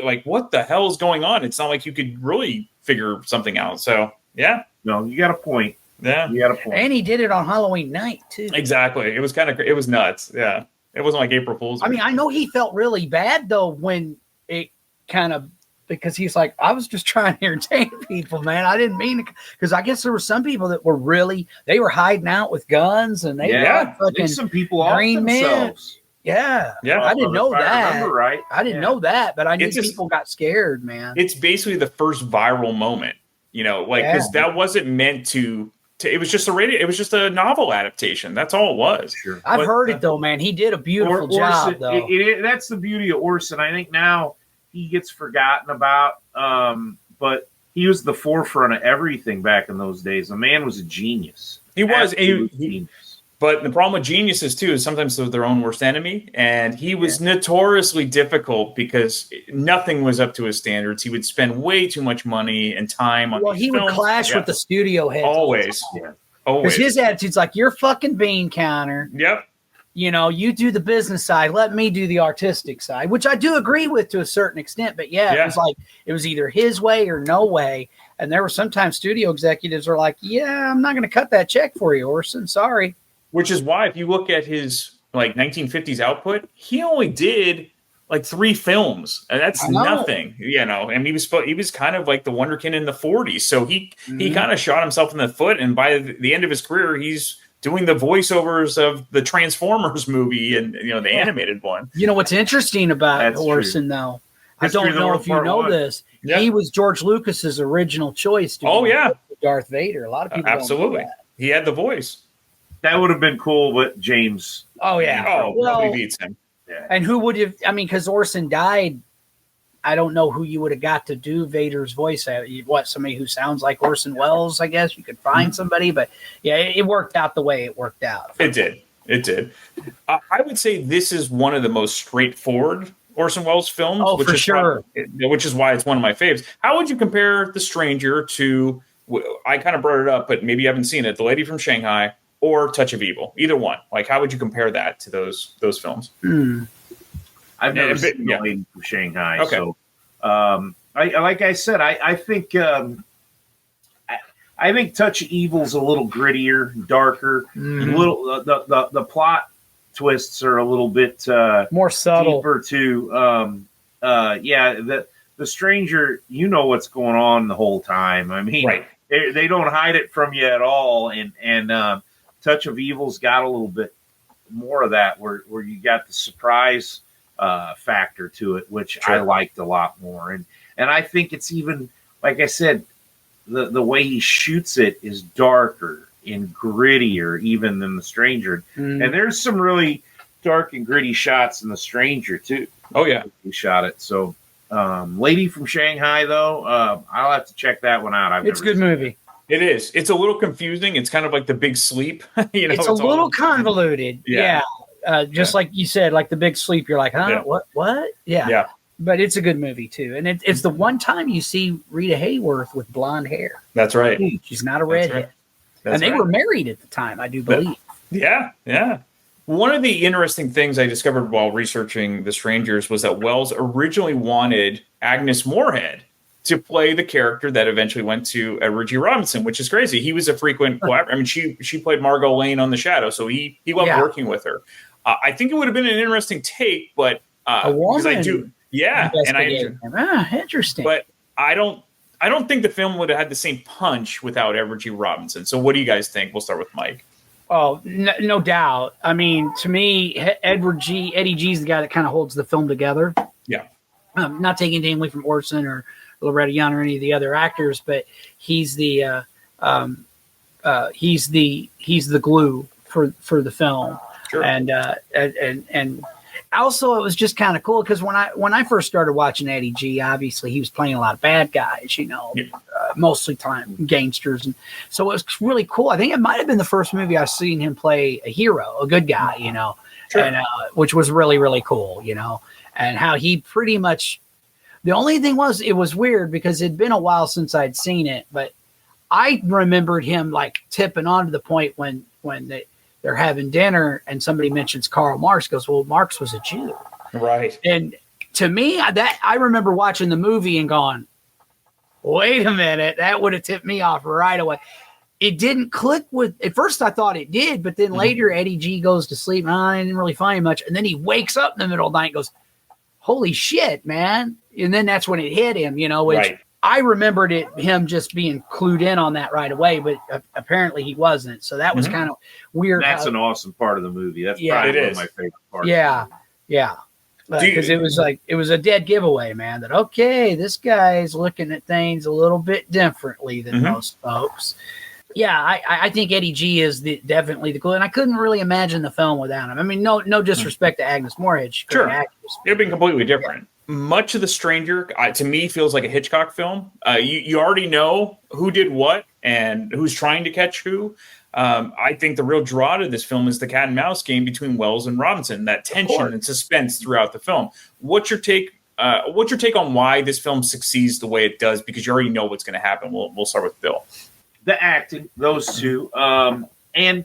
like what the hell is going on? It's not like you could really figure something out. So yeah, no, you got a point. Yeah, you got a point. And he did it on Halloween night too. Exactly. It was it was nuts. Yeah, it wasn't like April Fool's. I mean, I know he felt really bad though when it kind of. Because he's like, I was just trying to entertain people, man. I didn't mean to. Because I guess there were some people that were they were hiding out with guns and they were fucking some people off themselves. Yeah. I didn't know that. I remember right. I didn't know that, but I knew people got scared, man. It's basically the first viral moment, because that wasn't meant to. It was just it was just a novel adaptation. That's all it was. Sure. I've heard it though, man. He did a beautiful job, though. That's the beauty of Orson. I think now. He gets forgotten about, but he was the forefront of everything back in those days. The man was a genius. He was a genius. But the problem with geniuses too is sometimes they're their own worst enemy, and he was notoriously difficult because nothing was up to his standards. He would spend way too much money and time on. Well, he would clash with the studio heads always. Because his attitude's like, "You're fucking bean counter." Yep. You do the business side. Let me do the artistic side, which I do agree with to a certain extent. But it was like it was either his way or no way. And there were sometimes studio executives are like, "Yeah, I'm not going to cut that check for you, Orson. Sorry." Which is why, if you look at his 1950s output, he only did like 3 films, and that's nothing. And he was kind of like the wonderkind in the 40s. So he kind of shot himself in the foot. And by the end of his career, he's doing the voiceovers of the Transformers movie and the animated one. You know what's interesting about Orson, though? I don't know if you know this. Yeah. He was George Lucas's original choice. Darth Vader. A lot of people absolutely. Don't know that. He had the voice. That would have been cool, but James. Oh yeah. Nobody beats him. Yeah. And who would have? I mean, because Orson died. I don't know who you would have got to do Vader's voice. Somebody who sounds like Orson Welles, I guess. You could find somebody, but it worked out the way it worked out. It did. I would say this is one of the most straightforward Orson Welles films. Oh, for sure. Which is why it's one of my faves. How would you compare The Stranger to, I kind of brought it up, but maybe you haven't seen it, The Lady from Shanghai or Touch of Evil? Either one. Like, how would you compare that to those films? I've never seen The Lady from Shanghai. Okay. So, like I said, I think I think Touch of Evil's a little grittier, darker. The plot twists are a little bit more subtle. deeper too. The stranger, you know what's going on the whole time. I mean, Right. they don't hide it from you at all. And Touch of Evil's got a little bit more of that, where you got the surprise factor to it, which I liked a lot more. And I think it's even, like I said, the way he shoots it is darker and grittier even than The Stranger. And there's some really dark and gritty shots in The Stranger too. Oh yeah, he shot it. So, Lady from Shanghai, though, I'll have to check that one out. It's a good movie. It is. It's a little confusing. It's kind of like The Big Sleep. It's a little convoluted. Yeah. Just like you said, like The Big Sleep, you're like, huh? Yeah. What? Yeah. But it's a good movie too. And it's the one time you see Rita Hayworth with blonde hair. That's right. She's not a redhead. And they were married at the time, I do believe. Yeah. One of the interesting things I discovered while researching The Strangers was that Wells originally wanted Agnes Moorehead to play the character that eventually went to Edward G. Robinson, which is crazy. He was a frequent collaborator. I mean, she played Margot Lane on The Shadow, so he loved working with her. I think it would have been an interesting take, but a woman, because I do, and interesting. But I don't think the film would have had the same punch without Edward G. Robinson. So, what do you guys think? We'll start with Mike. Oh, no doubt. I mean, to me, Eddie G's the guy that kind of holds the film together. Yeah. Not taking anything away from Orson or Loretta Young or any of the other actors, but he's the glue for the film. Sure. And also it was just kind of cool because when I first started watching Eddie G, obviously he was playing a lot of bad guys, mostly time gangsters, and so it was really cool. I think it might have been the first movie I've seen him play a hero, a good guy, Sure. and which was really, really cool, and how he pretty much. The only thing was, it was weird because it'd been a while since I'd seen it, but I remembered him like tipping on to the point when they're having dinner and somebody mentions Karl Marx, goes, well, Marx was a Jew. Right. And to me, I remember watching the movie and going, wait a minute, that would have tipped me off right away. It didn't click at first I thought it did, but then later Eddie G goes to sleep and I didn't really find much. And then he wakes up in the middle of the night and goes, holy shit, man. And then that's when it hit him, which I remembered him just being clued in on that right away, but apparently he wasn't. So that was kind of weird. That's an awesome part of the movie. That's probably one of my favorite parts. Yeah. Because it was a dead giveaway, man, that, okay, this guy's looking at things a little bit differently than most folks. Yeah, I think Eddie G is definitely the glue, and I couldn't really imagine the film without him. I mean, no disrespect to Agnes Moorehead. Sure. It would have been completely different. Yeah. Much of The Stranger, to me, feels like a Hitchcock film. You already know who did what and who's trying to catch who. I think the real draw to this film is the cat and mouse game between Wells and Robinson, that tension and suspense throughout the film. What's your take on why this film succeeds the way it does? Because you already know what's going to happen. We'll start with Bill. The acting, those two. Orson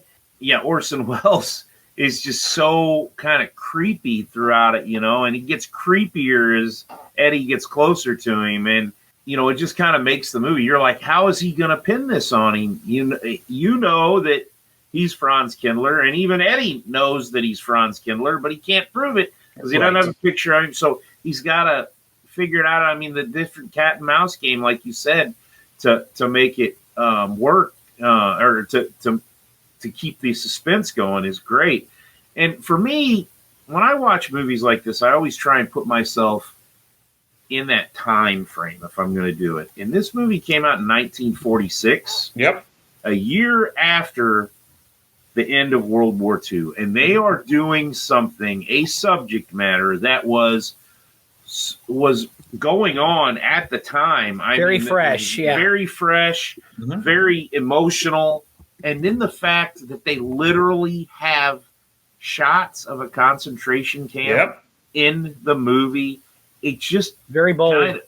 Welles is just so kind of creepy throughout it, and he gets creepier as Eddie gets closer to him. And, it just kind of makes the movie. You're like, how is he going to pin this on him? You know that he's Franz Kindler, and even Eddie knows that he's Franz Kindler, but he can't prove it because he doesn't have a picture of him. So he's got to figure it out. I mean, the different cat and mouse game, like you said, to make it work or to keep the suspense going is great. And for me, when I watch movies like this, I always try and put myself in that time frame if I'm going to do it. And this movie came out in 1946. Yep. A year after the end of World War II. And they are doing something, a subject matter that was going on at the time. Very fresh, very emotional. And then the fact that they literally have shots of a concentration camp in the movie, it's just very bold.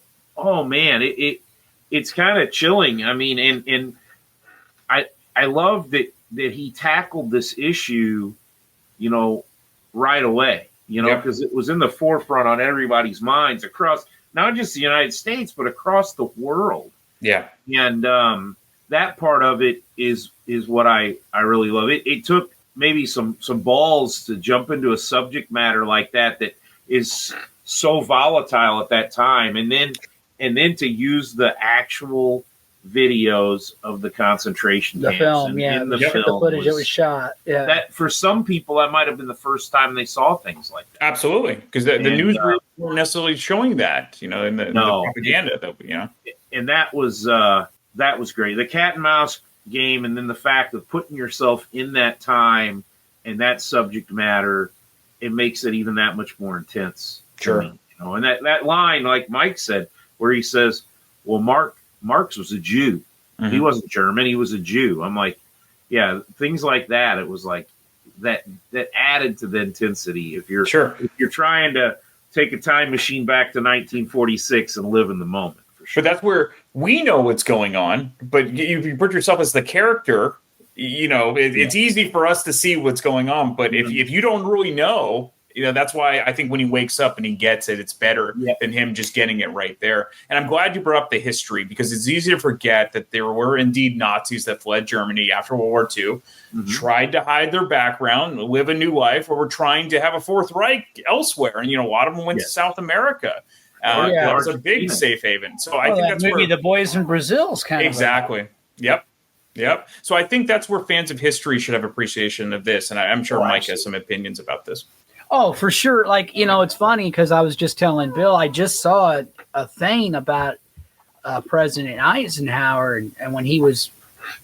It's kind of chilling. I mean, and I love that he tackled this issue, right away, because it was in the forefront on everybody's minds across not just the United States, but across the world. Yeah. And that part of it is what I really love. It took maybe some balls to jump into a subject matter like that is so volatile at that time, and then to use the actual videos of the concentration camps film, in the the film footage that was shot. Yeah, that for some people that might have been the first time they saw things like that. Absolutely, because the news weren't necessarily showing that, in the propaganda that and that was great. The cat and mouse game, and then the fact of putting yourself in that time and that subject matter, it makes it even that much more intense. Sure. To me, and that line, like Mike said, where he says, "Well, Marx was a Jew. Mm-hmm. He wasn't German. He was a Jew." I'm like, yeah, things like that. It was like that added to the intensity. If you're trying to take a time machine back to 1946 and live in the moment. For sure. But that's where we know what's going on. But if you put yourself as the character, it's easy for us to see what's going on. But if you don't really know, that's why I think when he wakes up and he gets it, it's better than him just getting it right there. And I'm glad you brought up the history, because it's easy to forget that there were indeed Nazis that fled Germany after World War II, tried to hide their background, live a new life, or were trying to have a Fourth Reich elsewhere. And, a lot of them went to South America. That was a big safe haven. So I think that's maybe where The Boys in Brazil is kind of exactly. Yep. So I think that's where fans of history should have appreciation of this. And I'm sure Mike has some opinions about this. Oh, for sure. Like, it's funny because I was just telling Bill, I just saw a thing about President Eisenhower and when he was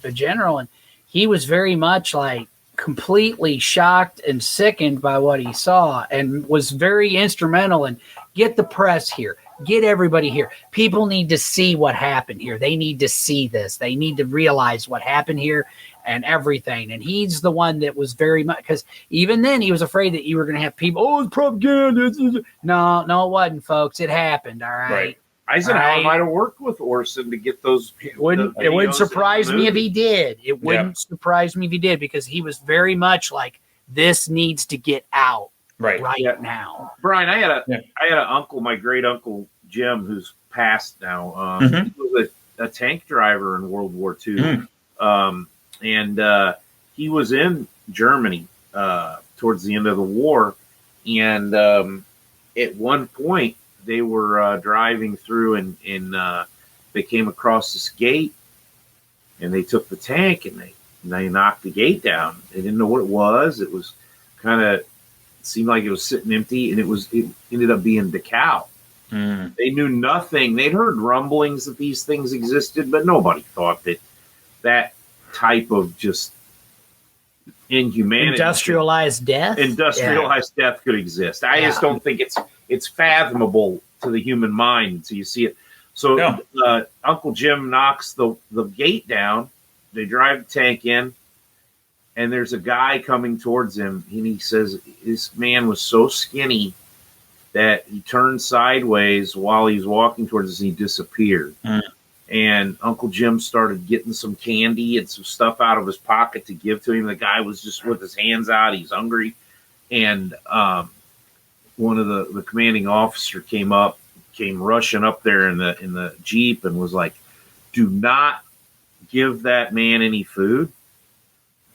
a general, and he was very much like completely shocked and sickened by what he saw, and was very instrumental in get the press here, get everybody here. People need to see what happened here. They need to see this. They need to realize what happened here and everything. And he's the one that was very much, because even then he was afraid that you were going to have people, it's propaganda. No, it wasn't, folks. It happened. All right. Eisenhower might have worked with Orson to get those. It wouldn't surprise me if he did. It wouldn't surprise me if he did, because he was very much like, this needs to get out right now. Brian, I had an uncle, my great uncle Jim, who's passed now. He was a tank driver in World War II. And he was in Germany towards the end of the war. And at one point, they were driving through and they came across this gate, and they took the tank and they knocked the gate down. They didn't know what it was. It was seemed like it was sitting empty, and it ended up being Dachau. They knew nothing. They'd heard rumblings that these things existed, but nobody thought that type of just inhumanity, industrialized death could exist. I just don't think it's fathomable to the human mind until you see it. So Uncle Jim knocks the gate down. They drive the tank in, and there's a guy coming towards him, and he says this man was so skinny that he turned sideways while he was walking towards us, and he disappeared. And Uncle Jim started getting some candy and some stuff out of his pocket to give to him. The guy was just with his hands out. He's hungry. And one of the commanding officer came rushing up there in the Jeep and was like, do not give that man any food.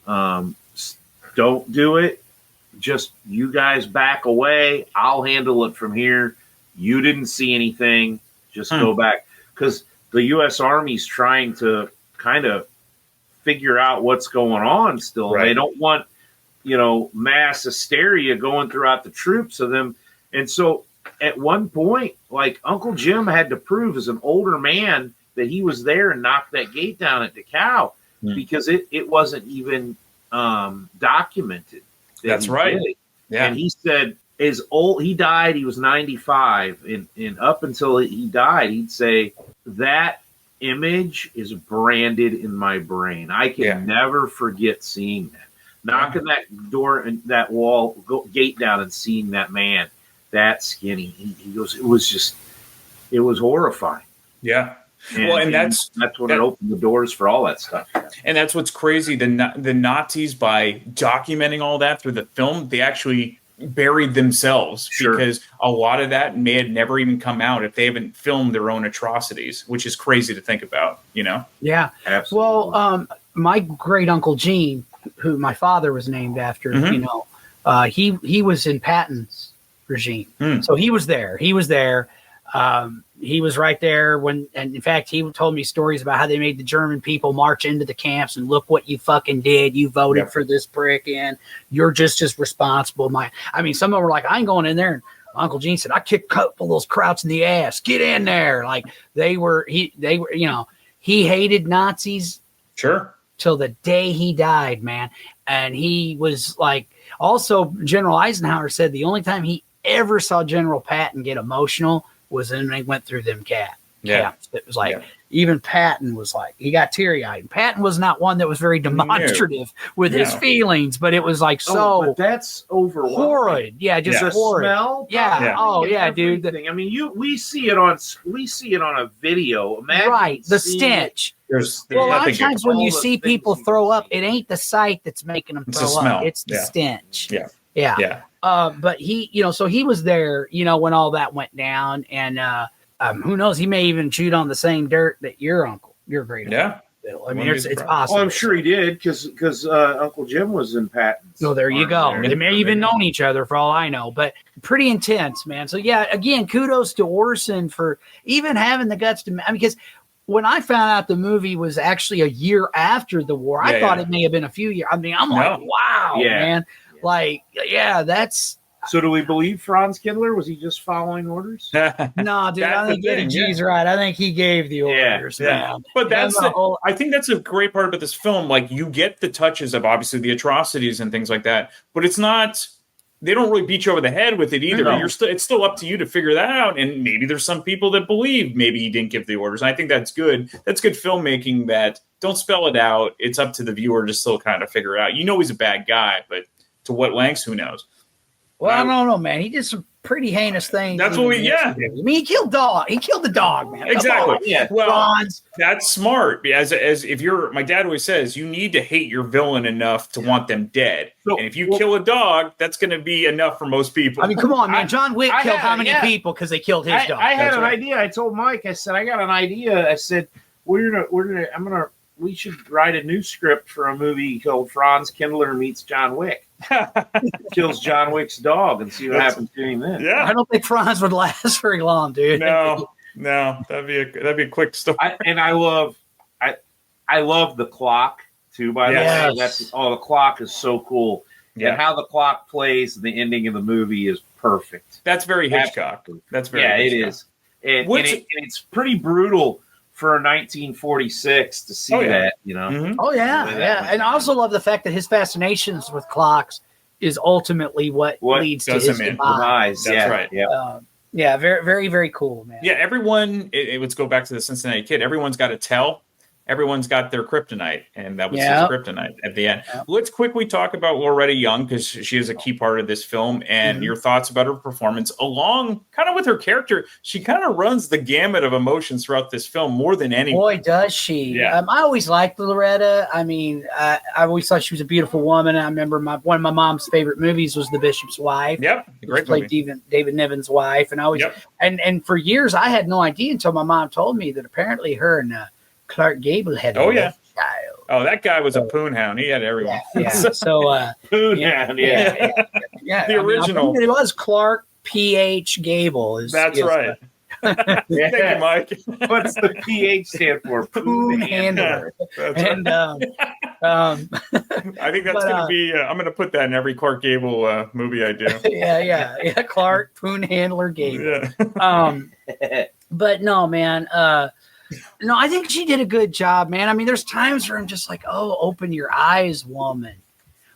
Don't do it. Just you guys back away. I'll handle it from here. You didn't see anything. Just go back. Because the U.S. Army's trying to kind of figure out what's going on still. Right. They don't want, mass hysteria going throughout the troops of them. And so at one point, like Uncle Jim had to prove as an older man that he was there and knocked that gate down at Dachau because it wasn't even documented. That's right. Yeah. And he said he died, he was 95. And up until he died, he'd say, that image is branded in my brain. I can never forget seeing that. Knocking that door and that gate down and seeing that man that skinny. He goes, it was horrifying. Yeah. And that's when it opened the doors for all that stuff. And that's what's crazy. The Nazis, by documenting all that through the film, they actually buried themselves because a lot of that may have never even come out if they haven't filmed their own atrocities, which is crazy to think about, Yeah. Absolutely. Well, my great uncle Gene, who my father was named after, he was in Patton's regime. So he was there. He was there. He was right there and in fact, he told me stories about how they made the German people march into the camps and look what you fucking did. You voted for this prick in. You're just as responsible. Some of them were like, I ain't going in there. And Uncle Gene said, I kicked a couple of those krauts in the ass. Get in there. Like he hated Nazis. Sure. Till the day he died, man. And he was like, also General Eisenhower said the only time he ever saw General Patton get emotional was when they went through them camps. It was like, even Patton was like, he got teary-eyed. And Patton was not one that was very demonstrative with his feelings, but it was but that's over horrid. Yeah, just horrid. Smell. Yeah. Oh yeah, dude. I mean, we see it on a video. Imagine the stench. There's a lot of times when you see people throw up, it ain't the sight that's making them throw up. It's the stench. Yeah. But he, so he was there, when all that went down, and who knows, he may even chewed on the same dirt that your great uncle. I mean, it's possible. Well, I'm sure he did because Uncle Jim was in Patton. So there you go. They may have even known each other for all I know, but pretty intense, man. So yeah, again, kudos to Orson for even having the guts to, because when I found out the movie was actually a year after the war, I thought it may have been a few years. I mean, I'm like, wow, man. Like, that's. So do we believe Franz Kindler? Was he just following orders? No, dude, I think Eddie G's right. I think he gave the orders, man. But I think that's a great part about this film. Like, you get the touches of obviously the atrocities and things like that, but it's not, they don't really beat you over the head with it either. No. It's still up to you to figure that out. And maybe there's some people that believe maybe he didn't give the orders. And I think that's good. That's good filmmaking, that don't spell it out. It's up to the viewer to still kind of figure it out. He's a bad guy, but to what lengths, who knows? Well, I don't know, man. He did some pretty heinous things. That's what I mean, he killed dog. He killed the dog, man. Exactly. Yeah. Well, Franz. That's smart. As if my dad always says, you need to hate your villain enough to want them dead. And if you kill a dog, that's going to be enough for most people. I mean, come on, man. John Wick killed how many people because they killed his dog? I had an idea. I told Mike. I said, I got an idea. I said, we should write a new script for a movie called Franz Kindler Meets John Wick. Kills John Wick's dog and see what happens to him then. Yeah, I don't think Franz would last very long, dude. No, that'd be a quick story. I love the clock too. By the way, the clock is so cool. Yeah, and how the clock plays, the ending of the movie is perfect. That's very Hitchcock. That's very Hitchcock. It is, and it's pretty brutal for 1946 to see that, Mm-hmm. Oh yeah. And I also love the fact that his fascinations with clocks is ultimately what leads to his demise. That's right. Yeah. Very, very, very cool, man. Yeah. Everyone, let's go back to the Cincinnati Kid. Everyone's got to tell. Everyone's got their kryptonite, and that was his kryptonite at the end. Yeah. Let's quickly talk about Loretta Young, because she is a key part of this film, and your thoughts about her performance, along kind of with her character. She kind of runs the gamut of emotions throughout this film more than anyone. Boy, does she. Yeah. I always liked Loretta. I mean, I always thought she was a beautiful woman. I remember one of my mom's favorite movies was The Bishop's Wife. Yep, great movie. Played David Niven's wife, and I always and for years I had no idea until my mom told me that apparently her and Clark Gable had a child. Oh, that guy was a poonhound. He had everyone. Yeah. So poonhound. Yeah. The original. It was Clark P.H. Gable. That's right. Thank you, Mike. What's the PH stand for? Poon handler. And I think that's going to be. I'm going to put that in every Clark Gable movie I do. Yeah. Clark Poon handler Gable. Yeah. But no, man. No, I think she did a good job, man. I mean, there's times where I'm just like, oh, open your eyes, woman.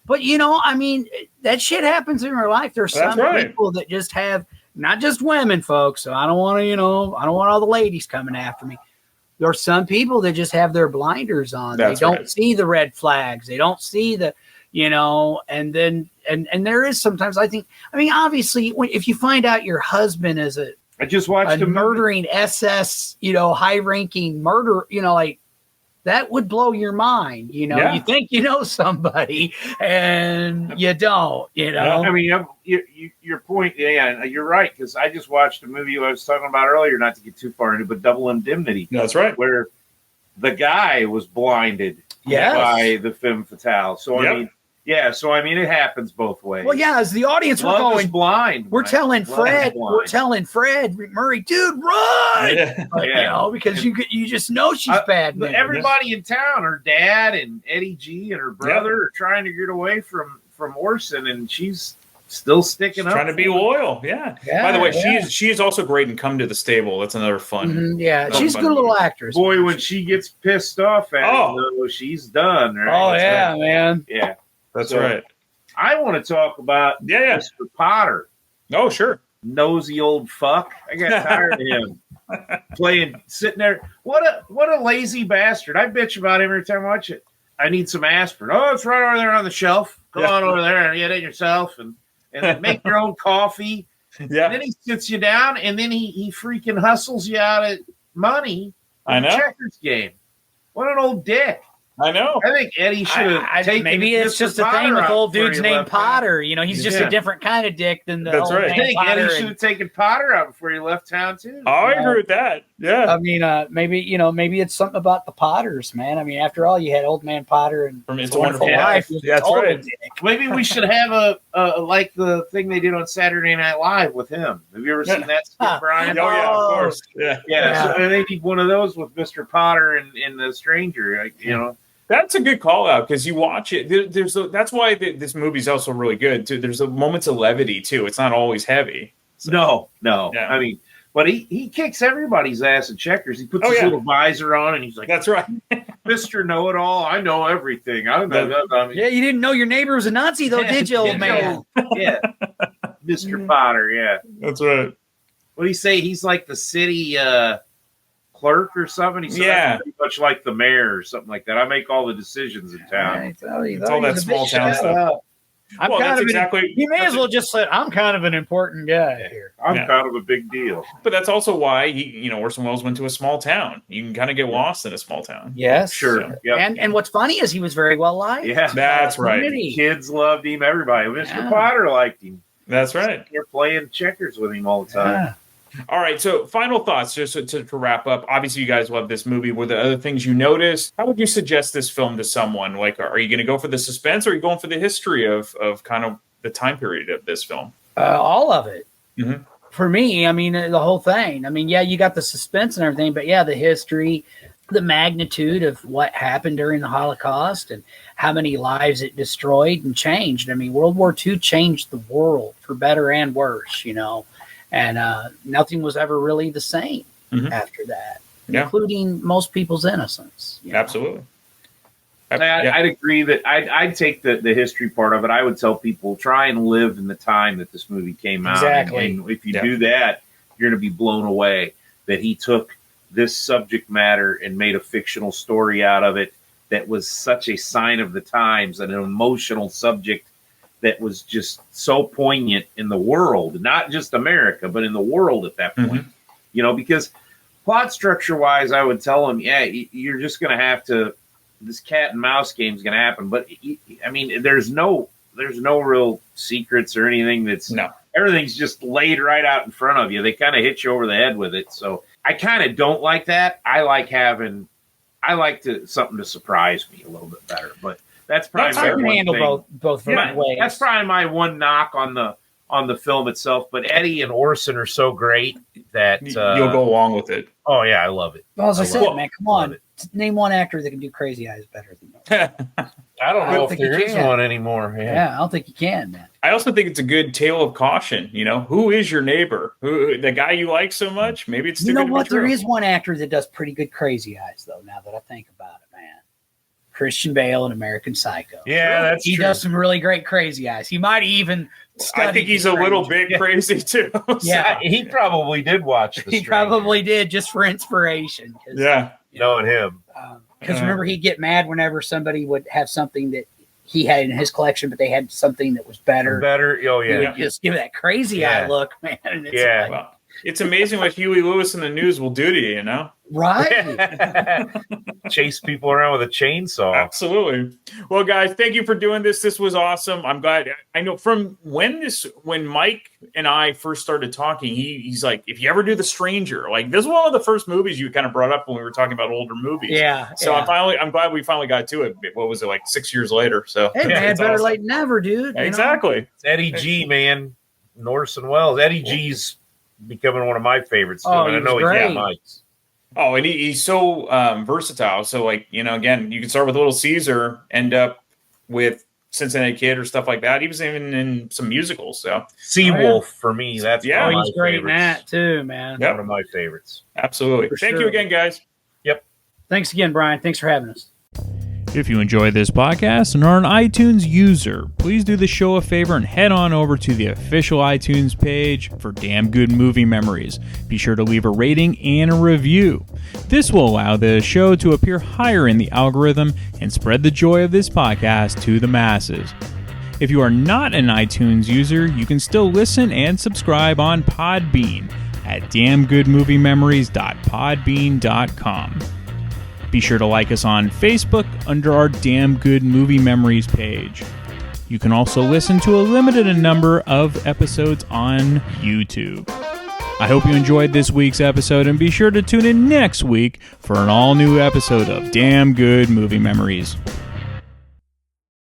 But, I mean, that shit happens in her life. There's some people that just have, not just women, folks. So I don't want to, I don't want all the ladies coming after me. There are some people that just have their blinders on. They don't see the red flags. They don't see the, and then, and there is sometimes, I mean, obviously, if you find out your husband is I just watched a murdering SS, high-ranking murder, like that would blow your mind. You think you know somebody and you don't. I mean, your point, you're right, because I just watched a movie I was talking about earlier, not to get too far into, but Double Indemnity. That's right, where the guy was blinded. by the femme fatale. So Yep. I mean, yeah. So I mean, it happens both ways. Well, yeah, as the audience, we're Love is going blind. We're Mike. telling Love Fred. is blind. We're telling Fred Murray, dude, run! Yeah. But, you know, because you just know she's bad. But news. everybody in town, her dad and Eddie G and her brother are trying to get away from Orson, and she's still sticking up, Trying to be loyal. Yeah. By the way, she is also great in Come to the Stable. That's another fun. Yeah, she's a good little actress. Boy, when she gets pissed off at him, though, she's done. Right? Oh That's yeah, right. man. Yeah, That's So, right. I want to talk about Mr. Potter. Oh, sure. Nosy old fuck. I got tired of him sitting there. What a lazy bastard. I bitch about him every time I watch it. I need some aspirin. Oh, it's right over there on the shelf. Go on over there and get it yourself and make your own coffee. Yeah. And then he sits you down and then he freaking hustles you out of money I on know. the checkers game. What an old dick. I know. I think Eddie should have taken maybe it's Mr. just a thing Potter with out old before dudes he named left. Potter. You know, he's just Yeah. a different kind of dick than the That's old right. I man think Potter. Eddie should have taken Potter out before he left town too. Oh, I agree with that. Yeah. I mean, maybe it's something about the Potters, man. I mean, after all, you had Old Man Potter and From It's a Wonderful Life. Life. Yeah, that's Total right. dick. Maybe we should have a like the thing they did on Saturday Night Live with him. Have you ever seen that skit, Brian? Oh, yeah, of course. Yeah. Yeah, so they need one of those with Mr. Potter and the stranger. Like, you know, That's a good call out because you watch it. That's why this movie's also really good too. There's moments of levity too. It's not always heavy. no. Yeah. I mean, but he kicks everybody's ass at checkers. He puts Oh, his yeah. little visor on and he's like, That's right. Mr. Know-It-All, I know everything. I know. I mean, Yeah, you didn't know your neighbor was a Nazi, though, did you, old man? yeah, Mr. Potter. Yeah. That's right. What do you say? He's like the city clerk or something. He said, Yeah. "I'm pretty much like the mayor or something like that. I make all the decisions in town. It's all that small town stuff. I'm Well, kind that's of exactly. You may as well just say, I'm kind of an important guy here. I'm Yeah. kind of a big deal." But that's also why Orson Welles went to a small town. You can kind of get lost in a small town. Yes. Sure. So- Yep. And what's funny is he was very well liked. Yeah, That's right. Community. kids loved him. Everybody. Mr. Yeah. Potter liked him. That's right. They're playing checkers with him all the time. Yeah. All right. So, final thoughts, just to wrap up. Obviously, you guys love this movie. Were there other things you noticed? How would you suggest this film to someone? Like, are you going to go for the suspense, or are you going for the history of kind of the time period of this film? All of it. Mhm. For me, I mean, the whole thing. I mean, yeah, you got the suspense and everything, but yeah, the history, the magnitude of what happened during the Holocaust and how many lives it destroyed and changed. I mean, World War II changed the world for better and worse, and nothing was ever really the same after that, Yeah. including most people's innocence. Absolutely. I'd agree that I'd take the history part of it. I would tell people try and live in the time that this movie came out. Exactly. And if you do that, you're going to be blown away that he took this subject matter and made a fictional story out of it that was such a sign of the times and an emotional subject that was just so poignant in the world, not just America, but in the world at that point. Because plot structure wise, I would tell him, yeah, you're just going to have to. This cat and mouse game is going to happen, but I mean, there's no real secrets or anything. Everything's just laid right out in front of you. They kind of hit you over the head with it. So I kind of don't like that. I like something to surprise me a little bit better. But that's probably I can handle both ways. That's probably my one knock on the film itself. But Eddie and Orson are so great that you'll go along with it. Oh yeah, I love it. Well, as I said, love man, it. come on. Name one actor that can do Crazy Eyes better than those. I don't know if think there you is can. one anymore. Yeah, I don't think you can, man. I also think it's a good tale of caution. Who is your neighbor? Who the guy you like so much? Maybe it's You know good to be what? There true. is one actor that does pretty good Crazy Eyes, though, now that I think about it, man. Christian Bale in American Psycho. Yeah, that's he true. does some really great Crazy Eyes. He might even I think he's a little bit crazy too. Yeah. He probably did watch The He Stranger. probably did just for inspiration. Yeah. Knowing him. Because remember, he'd get mad whenever somebody would have something that he had in his collection, but they had something that was better. Oh, He yeah. would just give that crazy eye look, man. And it's Yeah. like, Well, it's amazing what Huey Lewis and the News will do to you, Right. Chase people around with a chainsaw. Absolutely. Well, guys, thank you for doing this. This was awesome. I'm glad. I know from when Mike and I first started talking, he's like, if you ever do The Stranger, like this is one of the first movies you kind of brought up when we were talking about older movies. Yeah. So I'm glad we finally got to it. What was it, like 6 years later? So hey, man, better late than never, dude. Exactly. It's Eddie G, man. Orson Welles. Eddie G's becoming one of my favorites. Too, and I know he's got Mike's. Oh, and he's so versatile. So, like, again, you can start with Little Caesar, end up with Cincinnati Kid or stuff like that. He was even in some musicals. So, Seawolf for me. That's he's great in that too, man. Yep. One of my favorites. Absolutely. Thank you again, guys. Yep. Thanks again, Brian. Thanks for having us. If you enjoy this podcast and are an iTunes user, please do the show a favor and head on over to the official iTunes page for Damn Good Movie Memories. Be sure to leave a rating and a review. This will allow the show to appear higher in the algorithm and spread the joy of this podcast to the masses. If you are not an iTunes user, you can still listen and subscribe on Podbean at damngoodmoviememories.podbean.com. Be sure to like us on Facebook under our Damn Good Movie Memories page. You can also listen to a limited number of episodes on YouTube. I hope you enjoyed this week's episode, and be sure to tune in next week for an all-new episode of Damn Good Movie Memories.